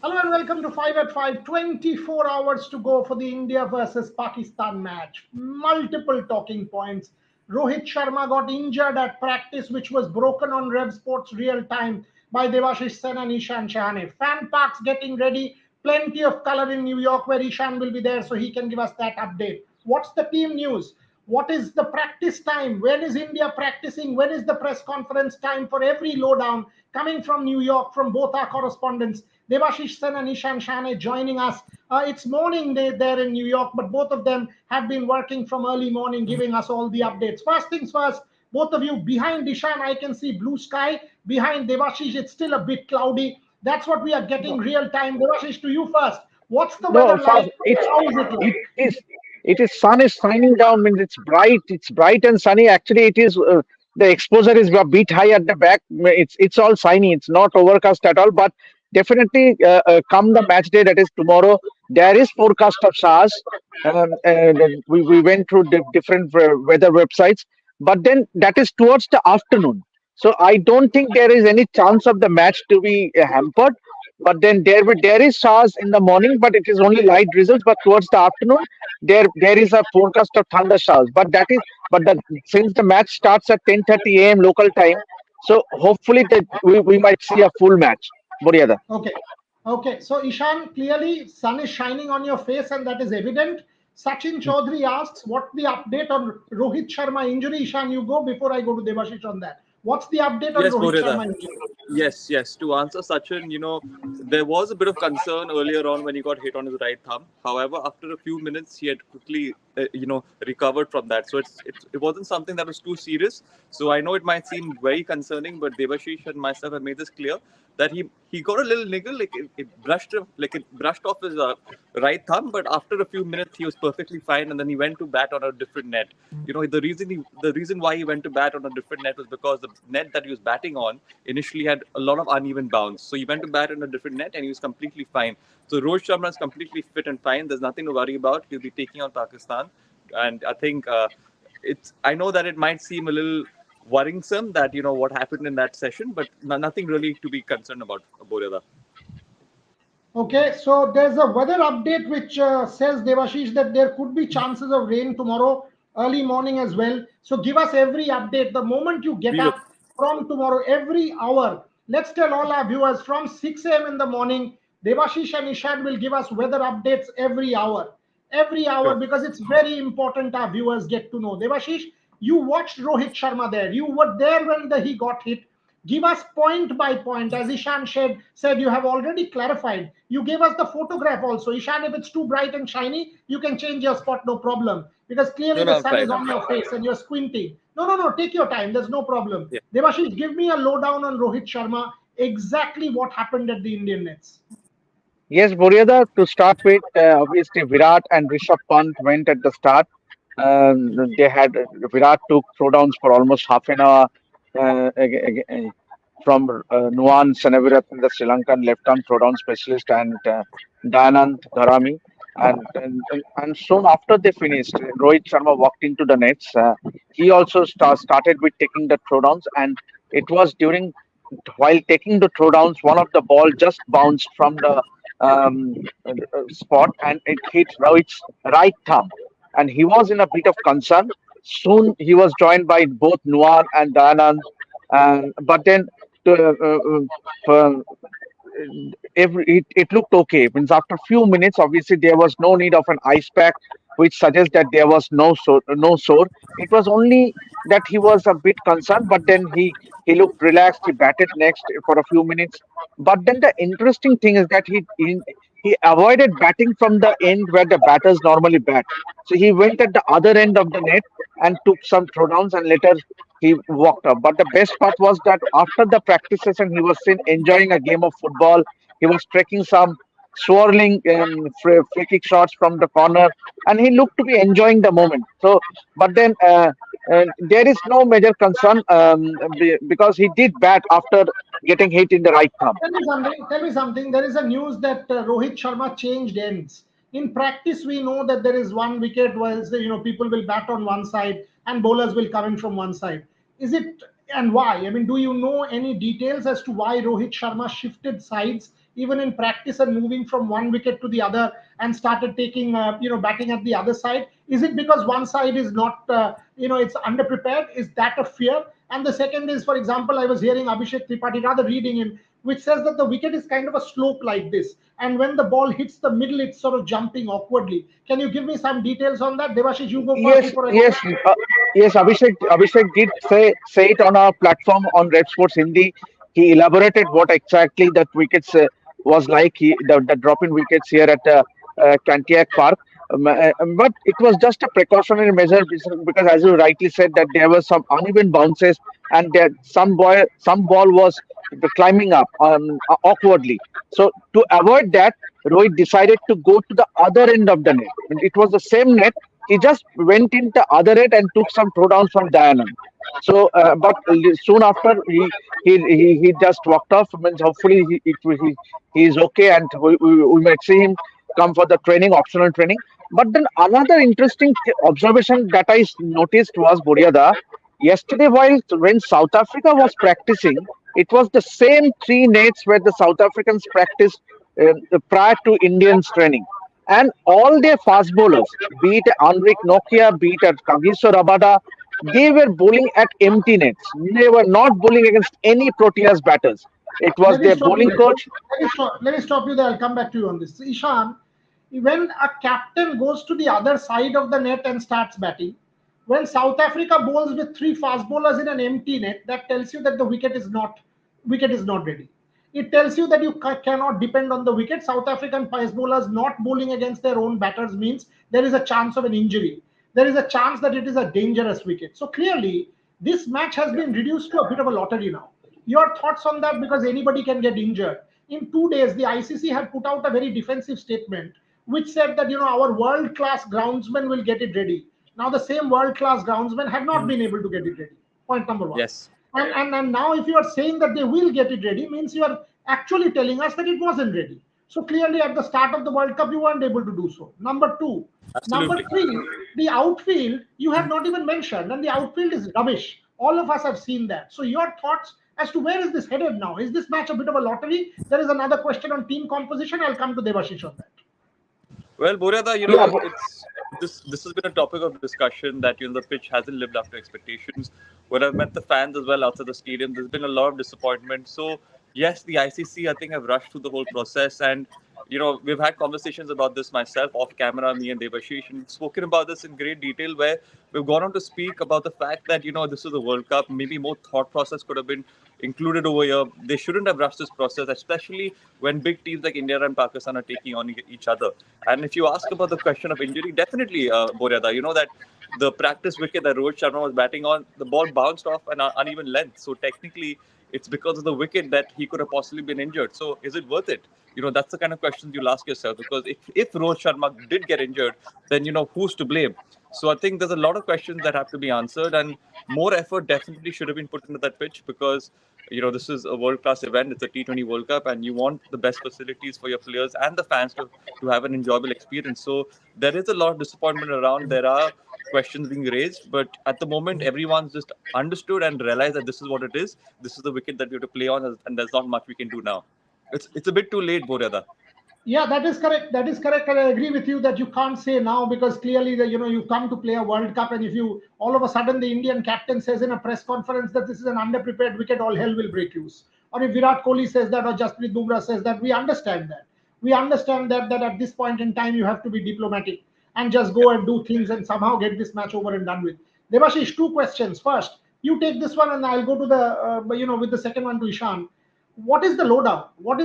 Hello and welcome to 5 at 5. 24 hours to go for the India versus Pakistan match. Multiple talking points. Rohit Sharma got injured at practice, which was broken on Rev Sports real time by Devashish Sen and Ishan Shahane. Fan parks getting ready. Plenty of color in New York where Ishan will be there so he can give us that update. What's the team news? What is the practice time? When is India practicing? When is the press conference time for every lowdown coming from New York from both our correspondents? Devashish Sen and Ishan Shane joining us. It's morning there in New York, but both of them have been working from early morning, giving us all the updates. First things first, both of you behind Ishan, I can see blue sky. Behind Devashish, it's still a bit cloudy. That's what we are getting real time. Devashish, to you first. What's the No, weather first like? How is it like? it is sun is shining down. Means it's bright and sunny. Actually, it is the exposure is a bit high at the back. It's all sunny. It's not overcast at all. But definitely, come the match day, that is tomorrow, there is forecast of showers. We went through the different weather websites, but then that is towards the afternoon. So I don't think there is any chance of the match to be hampered. But then there is showers in the morning, but it is only light drizzles. But towards the afternoon, there is a forecast of thunder showers. But since the match starts at 10:30 a.m. local time, so hopefully that we might see a full match. Boryada. Okay. Okay. So, Ishan, clearly sun is shining on your face, and that is evident. Sachin Chaudhary asks, what the update on Rohit Sharma injury? Ishan, you go before I go to Devashish on that. What's the update on Yes, Rohit Boreda. Sharma injury? Yes, yes. To answer Sachin, there was a bit of concern earlier on when he got hit on his right thumb. However, after a few minutes, he had quickly, recovered from that. So it wasn't something that was too serious. So I know it might seem very concerning, but Devashish and myself have made this clear that he got a little niggle, like it brushed off his right thumb, but after a few minutes he was perfectly fine, and then he went to bat on a different net. The reason why he went to bat on a different net was because the net that he was batting on initially had a lot of uneven bounce. So he went to bat on a different net and he was completely fine. So Rohit Sharma is completely fit and fine. There's nothing to worry about. He'll be taking on Pakistan, and I think I know that it might seem a little worrisome that what happened in that session, but nothing really to be concerned about, Boreda. Okay, so there's a weather update which says, Devashish, that there could be chances of rain tomorrow, early morning as well. So give us every update. The moment you get We will. up from tomorrow, every hour, let's tell all our viewers from 6 a.m. in the morning, Devashish and Ishad will give us weather updates every hour. Every hour, Sure. because it's very important our viewers get to know. Devashish, you watched Rohit Sharma there. You were there when he got hit. Give us point by point. As Ishan said, you have already clarified. You gave us the photograph also. Ishan, if it's too bright and shiny, you can change your spot, no problem. Because clearly No, the no, I'm sun is fine. on I'm fine. your face and you're squinting. No, no, no, take your time. There's no problem. Yeah. Devashish, give me a lowdown on Rohit Sharma, exactly what happened at the Indian nets. Yes, Boryada, to start with, obviously Virat and Rishabh Pant went at the start. They had Virat took throwdowns for almost half an hour from Nuwan Senaviratne, the Sri Lankan left-arm throwdown specialist, and Dayanand Dharami. And soon after they finished, Rohit Sharma walked into the nets. He also started with taking the throwdowns, and it was during while taking the throwdowns, one of the ball just bounced from the spot and it hit Rohit's right thumb, and he was in a bit of concern. Soon he was joined by both Nuwan and Dayanand, and but then to, it looked okay. Means after few minutes, obviously there was no need of an ice pack, which suggests that there was no sore. It was only that he was a bit concerned, but then he looked relaxed. He batted next for a few minutes, but then the interesting thing is that he avoided batting from the end where the batters normally bat. So he went at the other end of the net and took some throwdowns, and later he walked up. But the best part was that after the practice session, he was seen enjoying a game of football. He was taking some swirling free kick shots from the corner, and he looked to be enjoying the moment. So, but then there is no major concern because he did bat after getting hit in the right thumb. Tell me something. Tell me something. There is a news that Rohit Sharma changed ends. In practice, we know that there is one wicket where people will bat on one side and bowlers will come in from one side. Is it And why? I mean, do you know any details as to why Rohit Sharma shifted sides even in practice and moving from one wicket to the other and started taking, batting at the other side? Is it because one side is not, it's underprepared? Is that a fear? And the second is, for example, I was hearing Abhishek Tripathi, rather reading him, which says that the wicket is kind of a slope like this. And when the ball hits the middle, it's sort of jumping awkwardly. Can you give me some details on that? Devashish, you go first Yes, before I go. yes, yes. Abhishek did say it on our platform on Red Sports Hindi. He elaborated what exactly that wickets was like. The drop in wickets here at Cantiac Park. But it was just a precautionary measure because, as you rightly said, that there were some uneven bounces and there some ball was climbing up awkwardly. So to avoid that, Rohit decided to go to the other end of the net. And it was the same net. He just went in the other end and took some throwdowns from Dayanand. So, but soon after he just walked off. Means hopefully he is okay, and we might see him come for the training, optional training. But then another interesting observation that I noticed was Buriada. Yesterday, while when South Africa was practicing, it was the same three nets where the South Africans practiced prior to Indians training. And all their fast bowlers, be it Anrik Nokia, be it Kagiso Rabada, they were bowling at empty nets. They were not bowling against any Proteas batters. It was Let me their stop you bowling there. coach. Let me stop you there. I'll come back to you on this. Ishan, when a captain goes to the other side of the net and starts batting, when South Africa bowls with three fast bowlers in an empty net, that tells you that the wicket is not ready. It tells you that you cannot depend on the wicket. South African fast bowlers not bowling against their own batters means there is a chance of an injury. There is a chance that it is a dangerous wicket. So clearly, this match has been reduced to a bit of a lottery now. Your thoughts on that, because anybody can get injured. In 2 days, the ICC had put out a very defensive statement which said that our world class groundsmen will get it ready. Now the same world class groundsmen had not been able to get it ready. Point number one. Yes, And now if you are saying that they will get it ready, means you are actually telling us that it wasn't ready. So clearly at the start of the World Cup, you weren't able to do so. Number two. Number absolutely. three, the outfield, you have not even mentioned, and the outfield is rubbish. All of us have seen that. So your thoughts as to where is this headed now? Is this match a bit of a lottery? There is another question on team composition. I'll come to Devashish on that. Well, Boryada, Yeah, it's this has been a topic of discussion that the pitch hasn't lived up to expectations. When I've met the fans as well outside the stadium, there's been a lot of disappointment. So yes, the ICC I think have rushed through the whole process, and we've had conversations about this myself off camera, me and Devashish, and we've spoken about this in great detail where we've gone on to speak about the fact that this is the World Cup. Maybe more thought process could have been included over here. They shouldn't have rushed this process, especially when big teams like India and Pakistan are taking on each other. And if you ask about the question of injury, definitely, Boryada, that the practice wicket that Rohit Sharma was batting on, the ball bounced off an uneven length. So technically, it's because of the wicket that he could have possibly been injured. So is it worth it? That's the kind of questions you'll ask yourself, because if Rohit Sharma did get injured, then who's to blame? So I think there's a lot of questions that have to be answered, and more effort definitely should have been put into that pitch, because this is a world class event. It's a T20 World Cup, and you want the best facilities for your players and the fans to have an enjoyable experience. So there is a lot of disappointment around. There are questions being raised, but at the moment, everyone's just understood and realized that this is what it is. This is the wicket that we have to play on, and there's not much we can do now. It's a bit too late, Boryada. Yeah, that is correct. That is correct. And I agree with you that you can't say now, because clearly you come to play a World Cup, and if you all of a sudden the Indian captain says in a press conference that this is an underprepared wicket, all hell will break loose. Or if Virat Kohli says that, or Jasprit Bumrah says that, we understand that. We understand that at this point in time you have to be diplomatic and just go and do things and somehow get this match over and done with. Devashish, two questions. First, you take this one, and I'll go to the with the second one to Ishan. What is the lowdown? When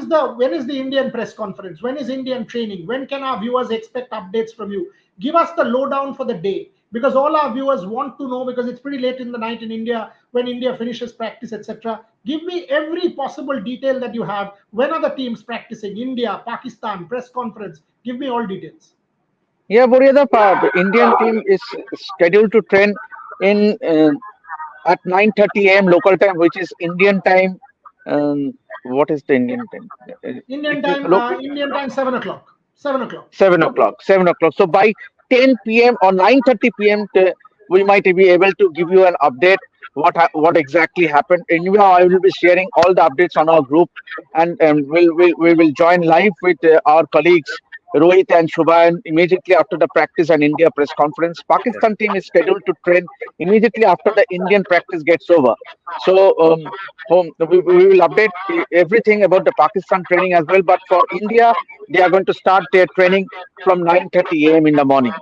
is the Indian press conference? When is Indian training? When can our viewers expect updates from you? Give us the lowdown for the day, because all our viewers want to know, because it's pretty late in the night in India when India finishes practice, etc. Give me every possible detail that you have. When are the teams practicing? India, Pakistan, press conference. Give me all details. yeah, Buriya, the Indian team is scheduled to train in at 9:30 a.m. local time, which is Indian time. What is the Indian time? Indian It, time, local 7 o'clock. 7 o'clock. 7 o'clock. 7 o'clock. So by 10 p.m. or 9:30 p.m. We might be able to give you an update what exactly happened. Anyway, I will be sharing all the updates on our group, and we will join live with our colleagues Rohit and Shubhan immediately after the practice and India press conference. Yes. Pakistan team is scheduled to train immediately after the Indian practice gets over. So we will update everything about the Pakistan training as well. But for India, they are going to start their training from 9:30 a.m. in the morning.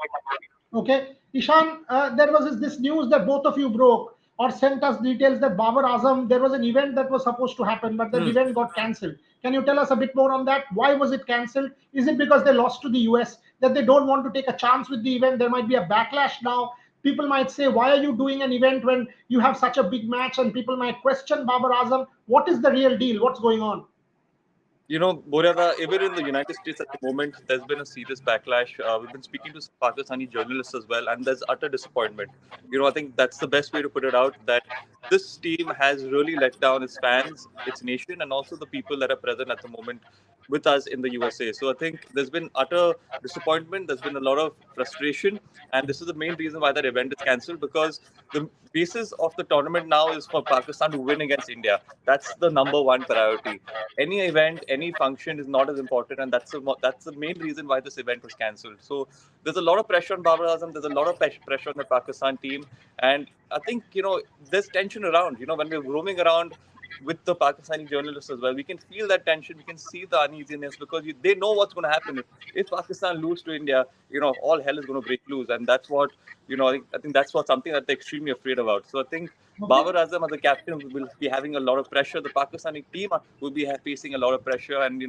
Okay, Ishan, there was this news that both of you broke or sent us details that Babar Azam, there was an event that was supposed to happen, but that Hmm. event got cancelled. Can you tell us a bit more on that? Why was it cancelled? Is it because they lost to the US, that they don't want to take a chance with the event? There might be a backlash now. People might say, why are you doing an event when you have such a big match? And people might question Babar Azam. What is the real deal? What's going on? Boryada, even in the United States at the moment, there's been a serious backlash. We've been speaking to some Pakistani journalists as well, and there's utter disappointment. I think that's the best way to put it out, that this team has really let down its fans, its nation, and also the people that are present at the moment with us in the USA. So I think there's been utter disappointment. There's been a lot of frustration, and this is the main reason why that event is cancelled, because the basis of the tournament now is for Pakistan to win against India. That's the number one priority. Any event, any function is not as important, and that's the main reason why this event was cancelled. So there's a lot of pressure on Babar Azam. There's a lot of pressure on the Pakistan team, and I think there's tension around. When we're roaming around with the Pakistani journalists as well, we can feel that tension. We can see the uneasiness, because they know what's going to happen if Pakistan lose to India. All hell is going to break loose, and that's what I think that's what something that they're extremely afraid about. So I think Okay. Babar Azam as a captain will be having a lot of pressure. The Pakistani team will be facing a lot of pressure, and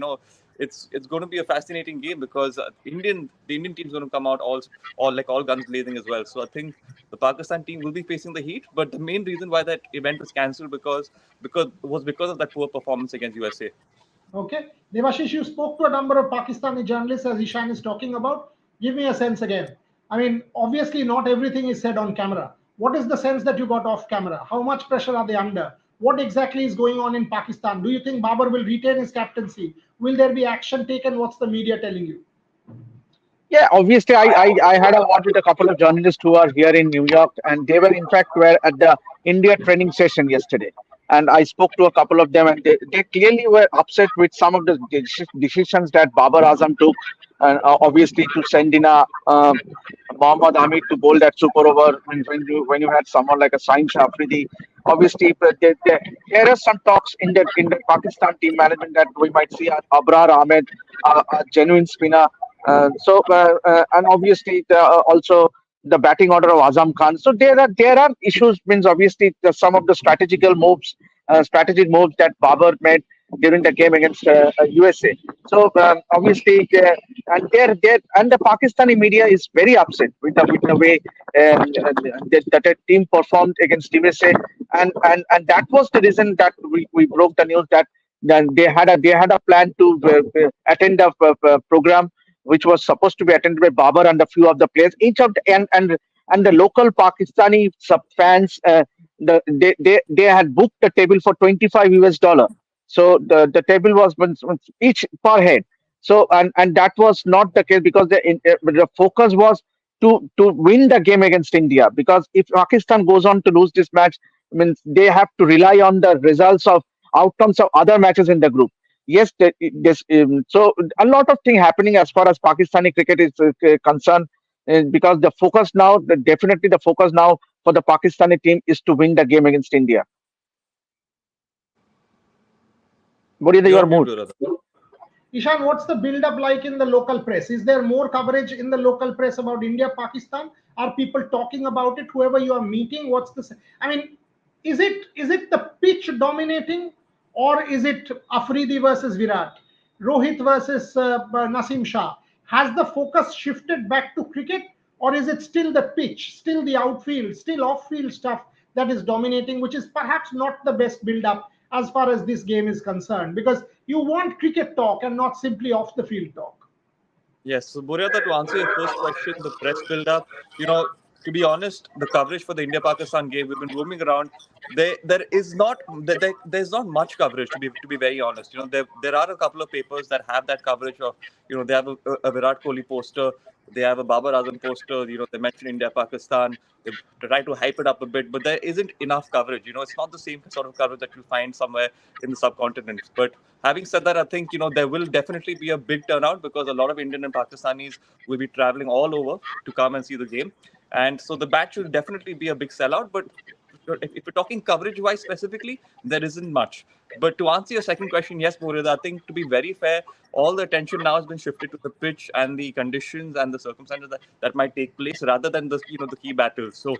it's going to be a fascinating game, because the Indian team is going to come out all guns blazing as well. So I think the Pakistan team will be facing the heat, but the main reason why that event was cancelled because of that poor performance against USA. Okay. Devashish, you spoke to a number of Pakistani journalists as Ishan is talking about. Give me a sense again. I mean, obviously, not everything is said on camera. What is the sense that you got off camera? How much pressure are they under? What exactly is going on in Pakistan? Do you think Babar will retain his captaincy? Will there be action taken? What's the media telling you? Yeah, obviously, I had a word with a couple of journalists who are here in New York, and they were in fact were at the India training session yesterday. And I spoke to a couple of them, and they clearly were upset with some of the decisions that Babar Azam took, and obviously to send in a Mohammad Hamid to bowl that super over when you had someone like a Saim Shafridi. Obviously, there are some talks in the Pakistan team management that we might see Abrar Ahmed, a genuine spinner. And obviously also the batting order of Azam Khan. So there are issues. Means obviously some of the strategic moves that Babar made during the game against USA. So obviously, and the Pakistani media is very upset with the way that a team performed against USA, and that was the reason that we broke the news that then they had a plan to attend a program which was supposed to be attended by Babar and a few of the players. Each of the and the local Pakistani sub fans, they had booked the table for $25. So the table was each per head. So and that was not the case because the focus was to win the game against India. Because if Pakistan goes on to lose this match, means they have to rely on the results of outcomes of other matches in the group. Yes, so a lot of thing happening as far as Pakistani cricket is concerned, because definitely the focus now for the Pakistani team is to win the game against India. What is You're your on mute, mood? brother. Ishan, what's the build up like in the local press? Is there more coverage in the local press about India Pakistan? Are people talking about it? Whoever you are meeting, what's the? I mean, is it the pitch dominating, or is it Afridi versus Virat, Rohit versus Nasim Shah? Has the focus shifted back to cricket, or is it still the pitch, still the outfield, still off-field stuff that is dominating, which is perhaps not the best build-up as far as this game is concerned? Because you want cricket talk and not simply off-the-field talk. Yes, so Boryata, to answer your first question, the press build-up, to be honest, the coverage for the India-Pakistan game, we've been roaming around. There's not much coverage, to be very honest. There are a couple of papers that have that coverage of, they have a Virat Kohli poster They have a Babar Azam poster. They mention India, Pakistan. They try to hype it up a bit, but there isn't enough coverage. It's not the same sort of coverage that you find somewhere in the subcontinent. But having said that, I think there will definitely be a big turnout because a lot of Indian and Pakistanis will be traveling all over to come and see the game, and so the match will definitely be a big sellout. But if we're talking coverage wise specifically, there isn't much. But to answer your second question, yes, Morid, I think to be very fair, all the attention now has been shifted to the pitch and the conditions and the circumstances that might take place rather than the key battles. So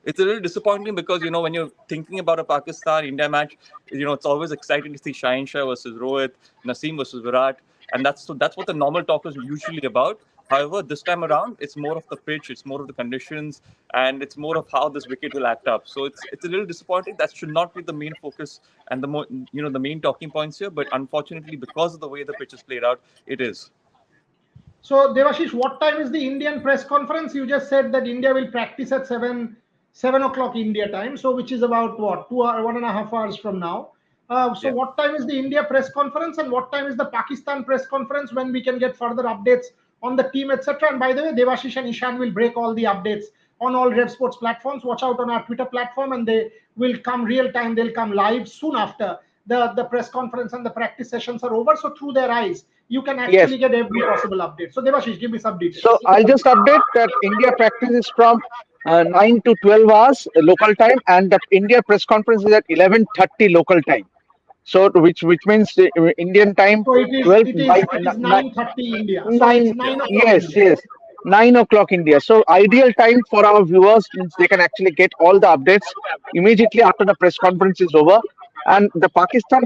it's a little disappointing because when you're thinking about a Pakistan India match, it's always exciting to see Shaheen Shah versus Rohit, Naseem versus Virat, and that's what the normal talk is usually about. However, this time around, it's more of the pitch, it's more of the conditions, and it's more of how this wicket will act up. So it's a little disappointing. That should not be the main focus and the main talking points here. But unfortunately, because of the way the pitch is played out, it is. So, Devashish, what time is the Indian press conference? You just said that India will practice at 7 o'clock India time. So, which is about what, 2 hour, 1.5 hours from now. So, Yeah. what time is the India press conference, and what time is the Pakistan press conference when we can get further updates on the team, etc. And by the way, Devashish and Ishan will break all the updates on all Rev Sports platforms. Watch out on our Twitter platform, and they will come real time. They'll come live soon after the press conference and the practice sessions are over. So, through their eyes, you can Yes. actually get every possible update. So, Devashish, give me some So details. I'll just update that India practice is from 9 to 12 hours local time, and the India press conference is at 11:30 local time. So which means Indian time So it is 12 it is by it is 9:30 India. So it's nine. 9 o'clock Yes, India. yes, 9 o'clock India. So ideal time for our viewers means they can actually get all the updates immediately after the press conference is over. And the Pakistan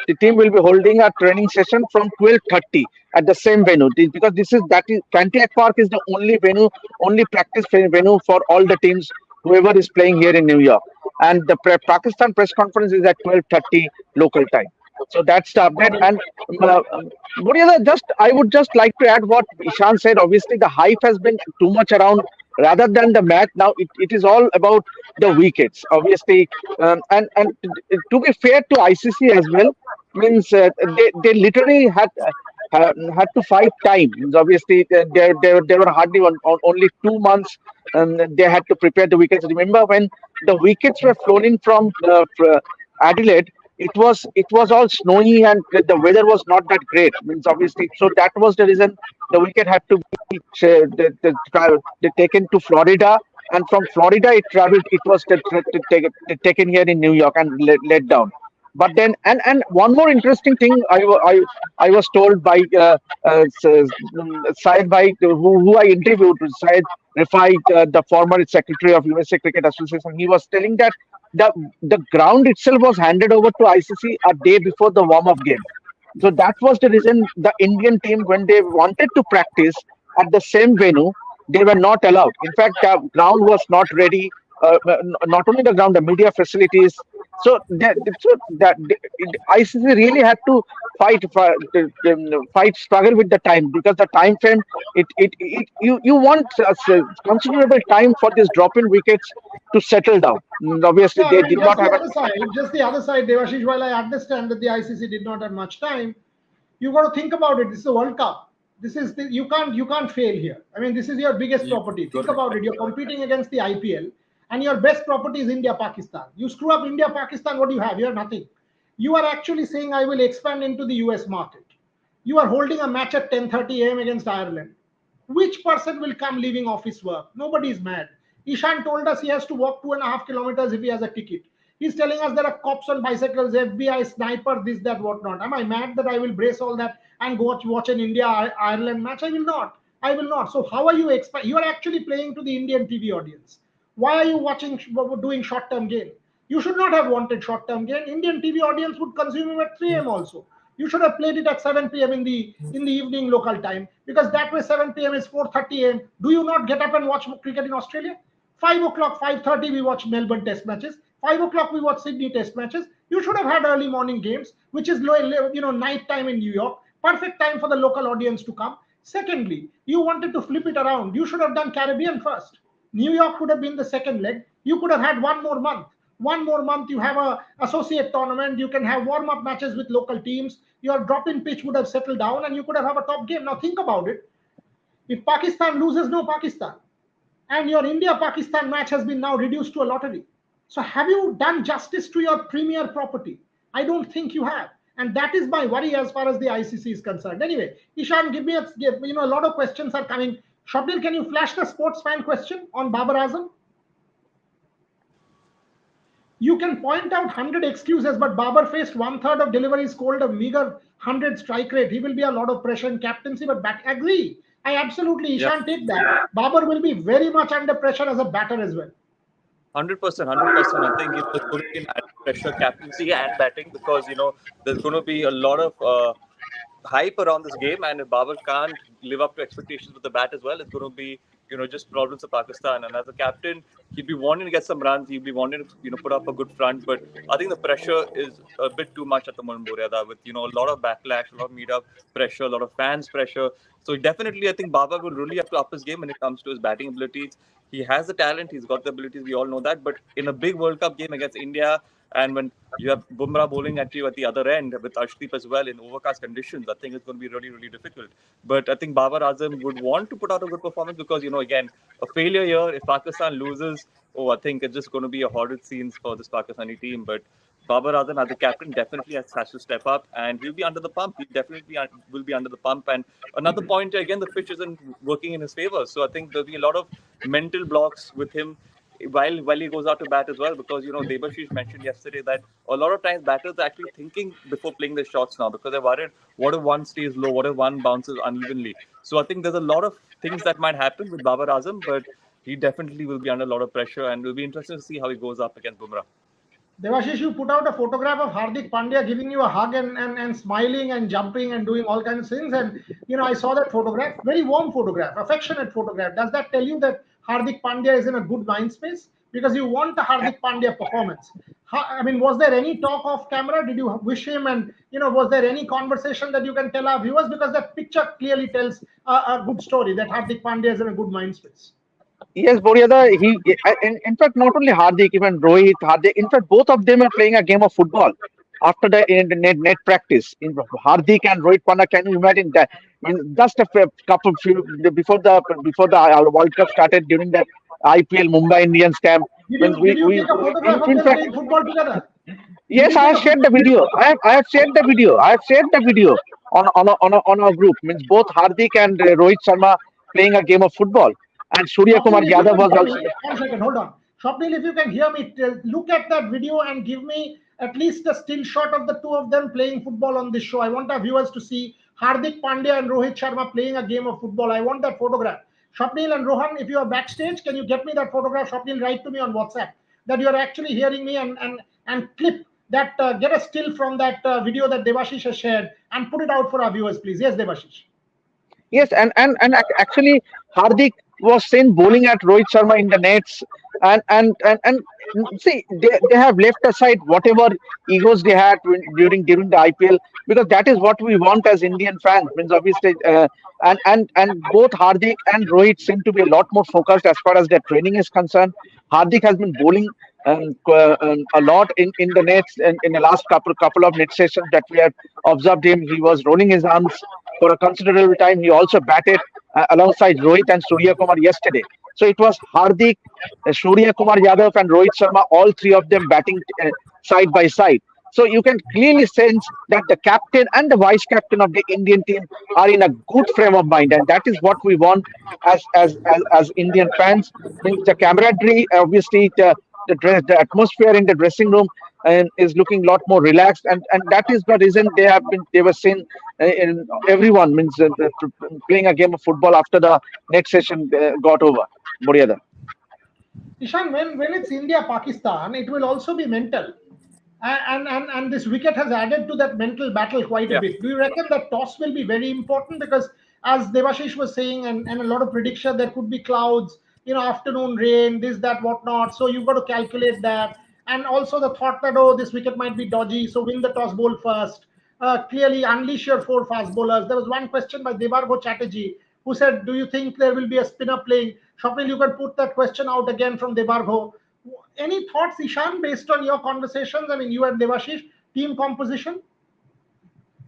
the team will be holding a training session from 12:30 at the same venue. Because that is Cantiac Park is the only venue, only practice venue for all the teams whoever is playing here in New York. And the Pakistan press conference is at 12:30 local time. So that's the update. Got it. And uh, I would just like to add what Ishan said. Obviously, the hype has been too much around rather than the match. Now it is all about the wickets, obviously. And to be fair to ICC as well, means they literally had to fight time. Means obviously, they were hardly on only 2 months. They had to prepare the wickets. Remember when the wickets were flown in from Adelaide, it was all snowy and the weather was not that great. Means obviously, so that was the reason the wicket had to be taken to Florida, and from Florida it traveled. It was taken here in New York and let down. But then, and one more interesting thing, I was told by Syed Bhai, who I interviewed, Syed Rifai, the former secretary of USA Cricket Association. He was telling that the ground itself was handed over to ICC a day before the warm up game. So that was the reason the Indian team, when they wanted to practice at the same venue, they were not allowed. In fact, the ground was not ready. Not only the ground, the media facilities. So that ICC really had to fight, struggle with the time, because the time frame, you want considerable time for these drop in wickets to settle down. Obviously, Yeah, they and did not have just the other side, Devashish, while I understand that the ICC did not have much time, you got to think about it. This is a World Cup. You can't fail here. I mean, this is your biggest You property. got Think it. about it. You're competing against the IPL, and your best property is India Pakistan. You screw up India Pakistan, what do you have? You have nothing. You are actually saying I will expand into the US market. You are holding a match at 10:30 a.m. against Ireland. Which person will come leaving office work? Nobody is mad. Ishan told us he has to walk 2.5 kilometers if he has a ticket. He's telling us there are cops on bicycles, FBI, sniper, this, that, whatnot. Am I mad that I will brace all that and go watch an India Ireland match? I will not. I will not. So how are you you are actually playing to the Indian TV audience. Why are you doing short term gain? You should not have wanted short term gain. Indian TV audience would consume it at 3 a.m. also. You should have played it at 7 p.m. in the evening local time, because that way 7 p.m. is 4:30 a.m. Do you not get up and watch cricket in Australia? 5 o'clock, 5:30 we watch Melbourne Test matches. 5 o'clock we watch Sydney Test matches. You should have had early morning games, which is night time in New York. Perfect time for the local audience to come. Secondly, you wanted to flip it around. You should have done Caribbean first. New York could have been the second leg. You could have had one more month. One more month, you have a associate tournament. You can have warm up matches with local teams. Your drop in pitch would have settled down, and you could have a top game. Now think about it. If Pakistan loses, no Pakistan. And your India Pakistan match has been now reduced to a lottery. So, have you done justice to your premier property? I don't think you have. And that is my worry as far as the ICC is concerned. Anyway, Ishan, a lot of questions are coming. Shobnil, can you flash the sports fan question on Babar Azam? You can point out 100 excuses, but Babar faced one third of deliveries, scored a meager 100 strike rate. He will be a lot of pressure and captaincy, but back agree. I absolutely, Yeah. Ishan, take that. Babar will be very much under pressure as a batter as well. 100%, 100%. I think it's going to be an added pressure, captaincy and batting, because there's going to be a lot of hype around this game, and if Babar can't live up to expectations with the bat as well, it's going to be just problems for Pakistan. And as a captain, he'd be wanting to get some runs, he'd be wanting to put up a good front, but I think the pressure is a bit too much at the moment, Boryada, with a lot of backlash, a lot of media pressure, a lot of fans pressure. So definitely, I think Babar will really have to up his game when it comes to his batting abilities. He has the talent, he's got the abilities, we all know that. But in a big World Cup game against India, and when you have Bumrah bowling at you at the other end with Arshdeep as well in overcast conditions, I think it's going to be really, really difficult. But I think Babar Azam would want to put out a good performance because, again, a failure here, if Pakistan loses, I think it's just going to be a horrid scenes for this Pakistani team. But Babar Azam, as a captain, definitely has to step up, and he'll be under the pump. He definitely will be under the pump. And another point, again, the pitch isn't working in his favor. So I think there'll be a lot of mental blocks with him while he goes out to bat as well, because Debashish mentioned yesterday that a lot of times batters are actually thinking before playing their shots now, because they're worried what if one stays low, what if one bounces unevenly. So I think there's a lot of things that might happen with Babar Azam, but he definitely will be under a lot of pressure, and it'll be interesting to see how he goes up against Bumrah. Devashish, you put out a photograph of Hardik Pandya giving you a hug and smiling and jumping and doing all kinds of things. And, I saw that photograph, very warm photograph, affectionate photograph. Does that tell you that Hardik Pandya is in a good mind space? Because you want a Hardik Pandya performance. I mean, was there any talk off camera? Did you wish him? And, was there any conversation that you can tell our viewers? Because that picture clearly tells a good story that Hardik Pandya is in a good mind space. Yes, Boryada, in fact, not only Hardik, even Rohit, Hardik, in fact, both of them are playing a game of football after the net practice. Hardik and Rohit Pandya, can you imagine that? I mean, just a couple few before the World Cup started, during that IPL Mumbai Indians camp, Did when you, did you take a photograph of in them fact, playing football together? yes, I have shared the video. I have shared the video. I have shared the video on our group. Means both Hardik and Rohit Sharma playing a game of football, and Surya Kumar Swapnil, if you Yadav can was hear also. me, 1 second, hold on. Swapnil, if you can hear me, look at that video and give me at least a still shot of the two of them playing football on this show. I want our viewers to see Hardik Pandya and Rohit Sharma playing a game of football. I want that photograph. Swapnil and Rohan, if you are backstage, can you get me that photograph? Swapnil, write to me on WhatsApp that you're actually hearing me, and clip that, get a still from that video that Devashish has shared and put it out for our viewers, please. Yes, Devashish. Yes, actually, Hardik was seen bowling at Rohit Sharma in the nets, and see, they have left aside whatever egos they had during the IPL, because that is what we want as Indian fans. Means obviously, and both Hardik and Rohit seem to be a lot more focused as far as their training is concerned. Hardik has been bowling a lot in the nets, and in the last couple of net sessions that we have observed him, he was rolling his arms for a considerable time. He also batted alongside Rohit and Surya Kumar yesterday. So it was Hardik, Surya Kumar Yadav, and Rohit Sharma, all three of them batting side by side. So you can clearly sense that the captain and the vice captain of the Indian team are in a good frame of mind, and that is what we want as Indian fans. Means the camaraderie, obviously, the atmosphere in the dressing room and is looking a lot more relaxed, and that is the reason they were seen in everyone, means playing a game of football after the next session got over. Boryada. Ishan, when it's India Pakistan, it will also be mental. And this wicket has added to that mental battle quite a Yeah. bit. Do you reckon that toss will be very important? Because as Devashish was saying, and a lot of prediction, there could be clouds, afternoon rain, this, that, whatnot. So you've got to calculate that. And also the thought that, oh, this wicket might be dodgy, so win the toss, bowl first. Clearly unleash your four fast bowlers. There was one question by Debargo Chatterjee, who said, do you think there will be a spinner playing? Shopnil, you can put that question out again from Debargo. Any thoughts, Ishan, based on your conversations? I mean, you and Devashish, team composition?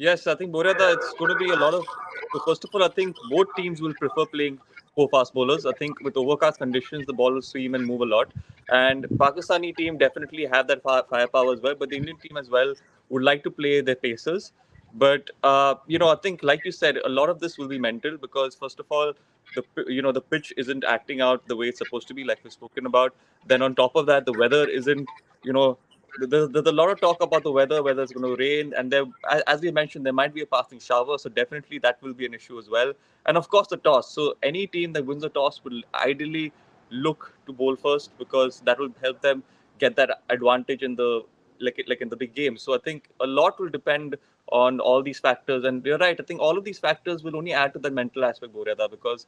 Yes, I think Boreda, it's going to be a lot of. So first of all, I think both teams will prefer playing four fast bowlers. I think with overcast conditions, the ball will swim and move a lot. And Pakistani team definitely have that firepower as well. But the Indian team as well would like to play their pacers. But I think like you said, a lot of this will be mental because first of all, the pitch isn't acting out the way it's supposed to be, like we've spoken about. Then on top of that, the weather isn't you know there's a lot of talk about the weather, whether it's going to rain, and there, as we mentioned, there might be a passing shower, so definitely that will be an issue as well. And of course, the toss. So any team that wins the toss will ideally look to bowl first because that will help them get that advantage in the like in the big game. So I think a lot will depend on all these factors, and you're right. I think all of these factors will only add to that mental aspect, Boreda, because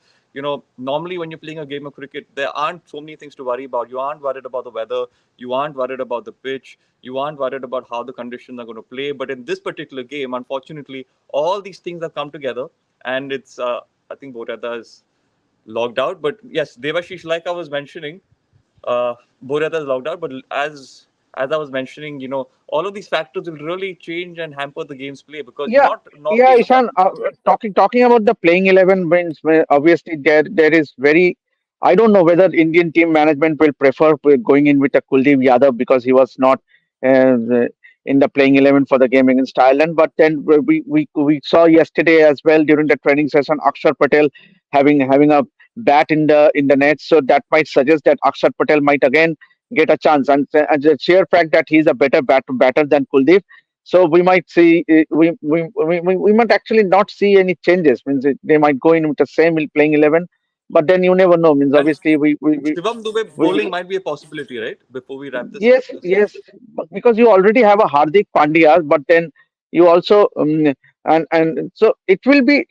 normally when you're playing a game of cricket, there aren't so many things to worry about. You aren't worried about the weather, you aren't worried about the pitch, you aren't worried about how the conditions are going to play. But in this particular game, unfortunately, all these things have come together, and it's I think Boreda is logged out. But yes, Devashish, like I was mentioning, uh, Boreta is logged out. But as I was mentioning, all of these factors will really change and hamper the game's play because Yeah, not normally yeah, as a Ishan. Talking about the playing 11 means obviously there is very. I don't know whether Indian team management will prefer going in with a Kuldeep Yadav because he was not uh, in the playing 11 for the game against Ireland. But then we saw yesterday as well during the training session Akshar Patel having a bat in the net, so that might suggest that Akshar Patel might again get a chance. And the sheer fact that he's a better batter than Kuldeep, so we might see we might actually not see any changes. Means they might go in with the same playing 11, but then you never know. Means and obviously Shivam Dubey bowling we might be a possibility, right? Before we wrap this up, yes, yes, because you already have a Hardik Pandya, but then you also and so it will be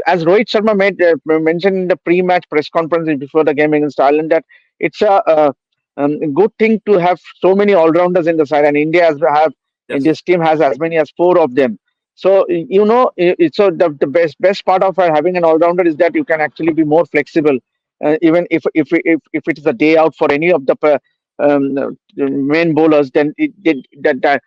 as Rohit Sharma mentioned in the pre-match press conference before the game against Ireland that it's a good thing to have so many all-rounders in the side, and India has have and yes, this team has as many as four of them. So so the best part of having an all-rounder is that you can actually be more flexible, even if it is a day out for any of the main bowlers, then that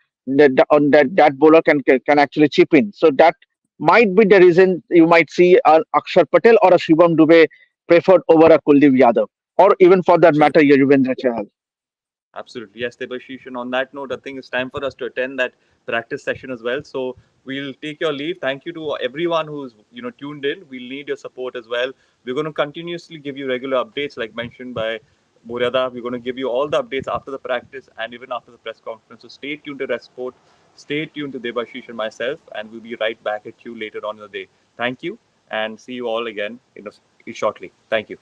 bowler can actually chip in. So that might be the reason you might see an Akshar Patel or a Shivam Dubey preferred over a Kuldeep Yadav, or even for that matter, absolutely. Yuzvendra Chahal. Absolutely. Yes, Debashish. And on that note, I think it's time for us to attend that practice session as well. So we'll take your leave. Thank you to everyone who's tuned in. We'll need your support as well. We're going to continuously give you regular updates, like mentioned by Murada. We're going to give you all the updates after the practice and even after the press conference. So stay tuned to Red Sport. Stay tuned to Debashish and myself, and we'll be right back at you later on in the day. Thank you, and see you all again shortly. Thank you.